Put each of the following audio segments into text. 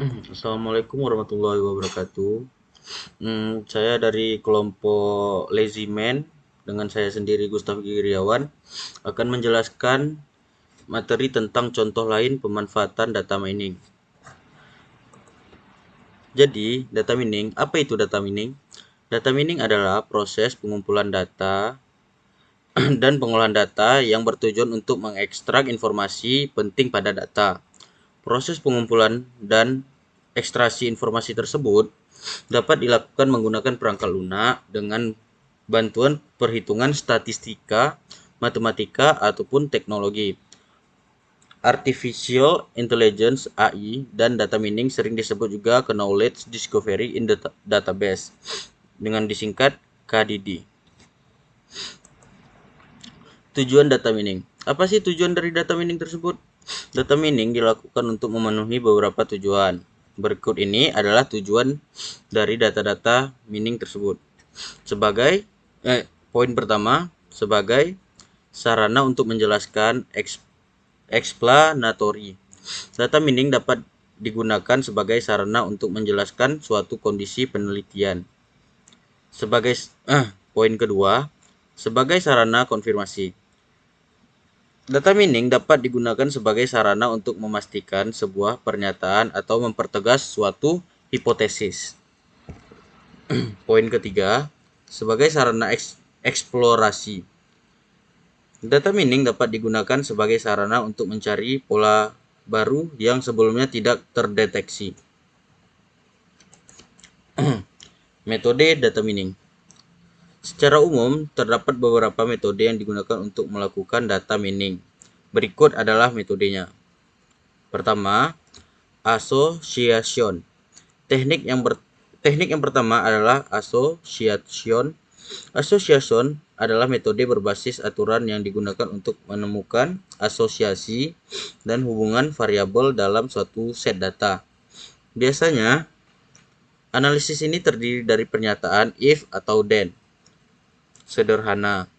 Assalamualaikum warahmatullahi wabarakatuh. Saya dari kelompok Lazy Man dengan saya sendiri Gustaf Giriawan akan menjelaskan materi tentang contoh lain pemanfaatan data mining. Jadi, data mining, apa itu data mining? Data mining adalah proses pengumpulan data dan pengolahan data yang bertujuan untuk mengekstrak informasi penting pada data. Proses pengumpulan dan ekstraksi informasi tersebut dapat dilakukan menggunakan perangkat lunak dengan bantuan perhitungan statistika, matematika, ataupun teknologi. Artificial Intelligence (AI) dan data mining sering disebut juga Knowledge Discovery in the Database dengan disingkat KDD. Tujuan data mining. Apa sih tujuan dari data mining tersebut? Data mining dilakukan untuk memenuhi beberapa tujuan. Berikut ini adalah tujuan dari data-data mining tersebut. Sebagai poin pertama, sebagai sarana untuk menjelaskan explanatory. Data mining dapat digunakan sebagai sarana untuk menjelaskan suatu kondisi penelitian. Sebagai poin kedua, sebagai sarana konfirmasi. Data mining dapat digunakan sebagai sarana untuk memastikan sebuah pernyataan atau mempertegas suatu hipotesis. Poin ketiga, sebagai sarana eksplorasi. Data mining dapat digunakan sebagai sarana untuk mencari pola baru yang sebelumnya tidak terdeteksi. Metode data mining. Secara umum, terdapat beberapa metode yang digunakan untuk melakukan data mining. Berikut adalah metodenya. Pertama, association. Teknik yang pertama adalah association. Association adalah metode berbasis aturan yang digunakan untuk menemukan asosiasi dan hubungan variabel dalam suatu set data. Biasanya, analisis ini terdiri dari pernyataan if atau then. Sederhana.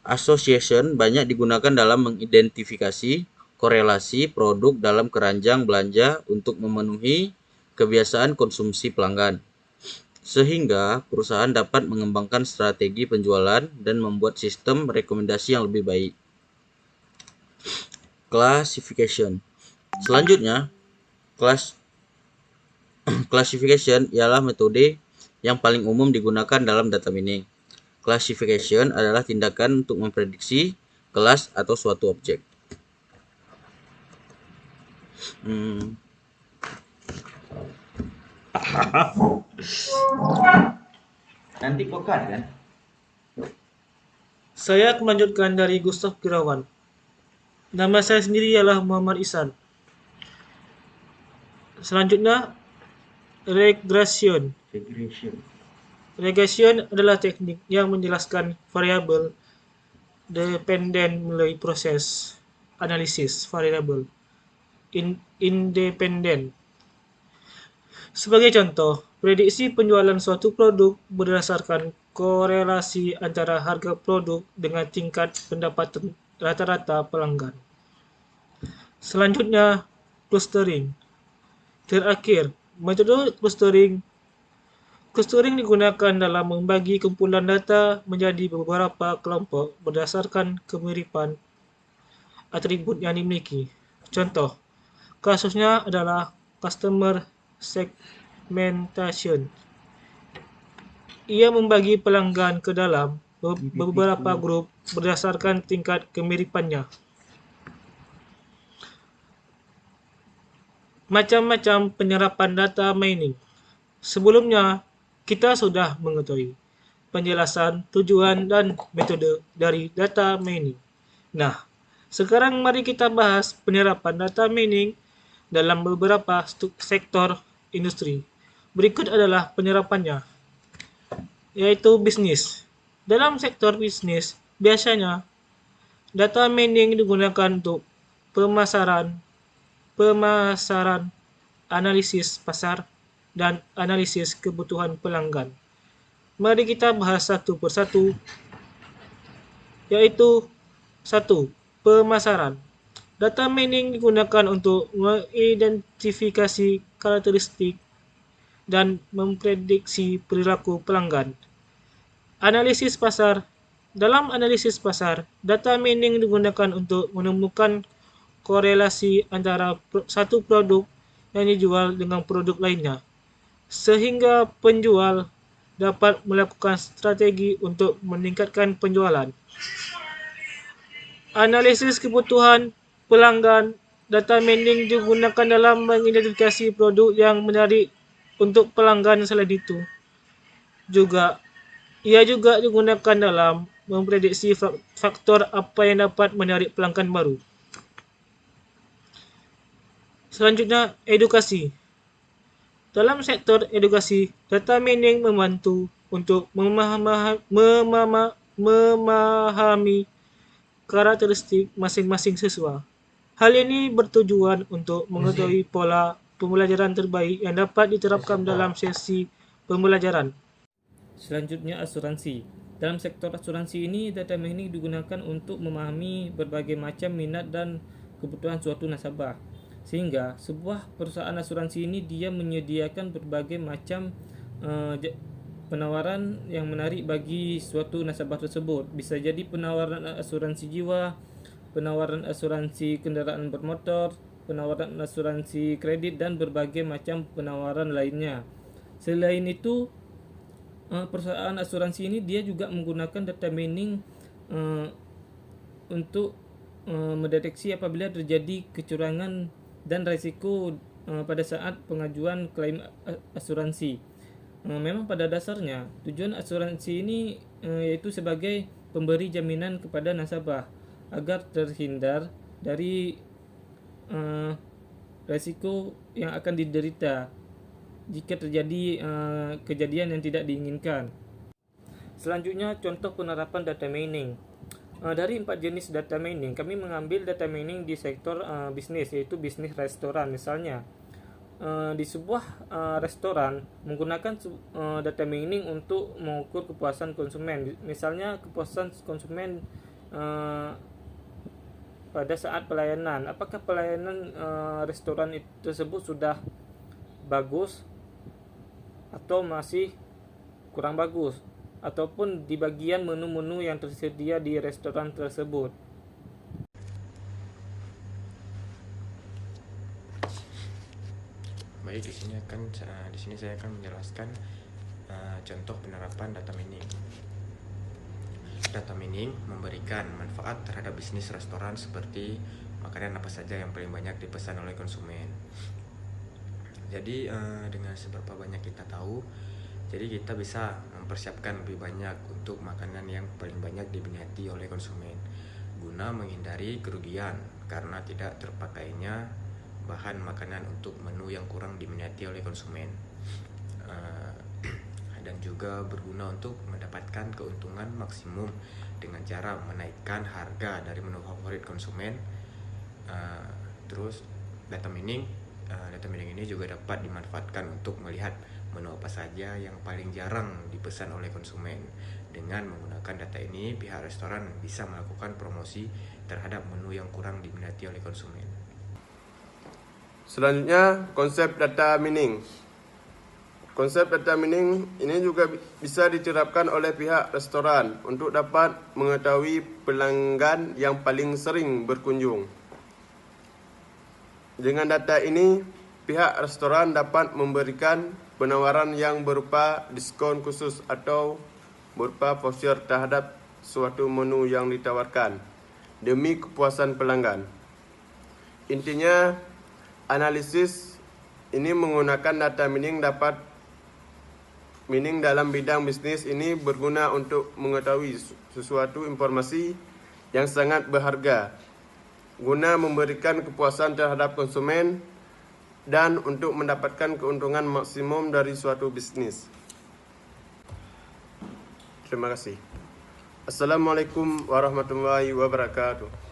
Association banyak digunakan dalam mengidentifikasi korelasi produk dalam keranjang belanja untuk memenuhi kebiasaan konsumsi pelanggan, sehingga perusahaan dapat mengembangkan strategi penjualan dan membuat sistem rekomendasi yang lebih baik. Classification. Selanjutnya, classification ialah metode yang paling umum digunakan dalam data mining. Classification adalah tindakan untuk memprediksi kelas atau suatu objek. Nanti kokat kan? Saya akan melanjutkan dari Gustaf Girawan. Nama saya sendiri ialah Muhammad Ihsan. Selanjutnya, regression. Regression adalah teknik yang menjelaskan variabel dependen melalui proses analisis variabel independen. Sebagai contoh, prediksi penjualan suatu produk berdasarkan korelasi antara harga produk dengan tingkat pendapatan rata-rata pelanggan. Selanjutnya, clustering. Terakhir, metode clustering digunakan dalam membagi kumpulan data menjadi beberapa kelompok berdasarkan kemiripan atribut yang dimiliki. Contoh, kasusnya adalah customer segmentation. Ia membagi pelanggan ke dalam beberapa grup berdasarkan tingkat kemiripannya. Macam-macam penyerapan data mining. Sebelumnya, kita sudah mengetahui penjelasan tujuan dan metode dari data mining. Nah, sekarang mari kita bahas penyerapan data mining dalam beberapa sektor industri. Berikut adalah penyerapannya, yaitu bisnis. Dalam sektor bisnis, biasanya data mining digunakan untuk pemasaran, analisis pasar, dan analisis kebutuhan pelanggan. Mari kita bahas satu persatu, yaitu 1. Pemasaran. Data mining digunakan untuk mengidentifikasi karakteristik dan memprediksi perilaku pelanggan. Analisis pasar. Dalam analisis pasar, data mining digunakan untuk menemukan korelasi antara satu produk yang dijual dengan produk lainnya, sehingga penjual dapat melakukan strategi untuk meningkatkan penjualan. Analisis kebutuhan pelanggan. Data mining digunakan dalam mengidentifikasi produk yang menarik untuk pelanggan selain itu. Ia juga digunakan dalam memprediksi faktor apa yang dapat menarik pelanggan baru. Selanjutnya, edukasi. Dalam sektor edukasi, data mining membantu untuk memahami karakteristik masing-masing siswa. Hal ini bertujuan untuk mengetahui pola pembelajaran terbaik yang dapat diterapkan dalam sesi pembelajaran. Selanjutnya, asuransi. Dalam sektor asuransi ini, data mining digunakan untuk memahami berbagai macam minat dan kebutuhan suatu nasabah. Sehingga sebuah perusahaan asuransi ini dia menyediakan berbagai macam penawaran yang menarik bagi suatu nasabah tersebut. Bisa jadi penawaran asuransi jiwa, penawaran asuransi kendaraan bermotor, penawaran asuransi kredit, dan berbagai macam penawaran lainnya. Selain itu, perusahaan asuransi ini dia juga menggunakan data mining untuk mendeteksi apabila terjadi kecurangan dan risiko pada saat pengajuan klaim asuransi. Memang pada dasarnya tujuan asuransi ini yaitu sebagai pemberi jaminan kepada nasabah agar terhindar dari risiko yang akan diderita jika terjadi kejadian yang tidak diinginkan. Selanjutnya, contoh penerapan data mining. Dari 4 jenis data mining, kami mengambil data mining di sektor bisnis, yaitu bisnis restoran. Misalnya, di sebuah restoran menggunakan data mining untuk mengukur kepuasan konsumen. Misalnya, kepuasan konsumen pada saat pelayanan. Apakah pelayanan restoran tersebut sudah bagus atau masih kurang bagus, ataupun di bagian menu-menu yang tersedia di restoran tersebut. Baik, di sini saya akan menjelaskan contoh penerapan data mining. Data mining memberikan manfaat terhadap bisnis restoran seperti makanan apa saja yang paling banyak dipesan oleh konsumen. Jadi dengan seberapa banyak kita tahu, jadi kita bisa mempersiapkan lebih banyak untuk makanan yang paling banyak diminati oleh konsumen, guna menghindari kerugian karena tidak terpakainya bahan makanan untuk menu yang kurang diminati oleh konsumen. Dan juga berguna untuk mendapatkan keuntungan maksimum dengan cara menaikkan harga dari menu favorit konsumen. Terus data mining ini juga dapat dimanfaatkan untuk melihat menu apa saja yang paling jarang dipesan oleh konsumen. Dengan menggunakan data ini, pihak restoran bisa melakukan promosi terhadap menu yang kurang diminati oleh konsumen. Selanjutnya, konsep data mining. Konsep data mining ini juga bisa diterapkan oleh pihak restoran untuk dapat mengetahui pelanggan yang paling sering berkunjung. Dengan data ini, pihak restoran dapat memberikan penawaran yang berupa diskon khusus atau berupa voucher terhadap suatu menu yang ditawarkan demi kepuasan pelanggan. Intinya, analisis ini menggunakan data mining dalam bidang bisnis ini berguna untuk mengetahui sesuatu informasi yang sangat berharga, guna memberikan kepuasan terhadap konsumen dan untuk mendapatkan keuntungan maksimum dari suatu bisnis. Terima kasih. Assalamualaikum warahmatullahi wabarakatuh.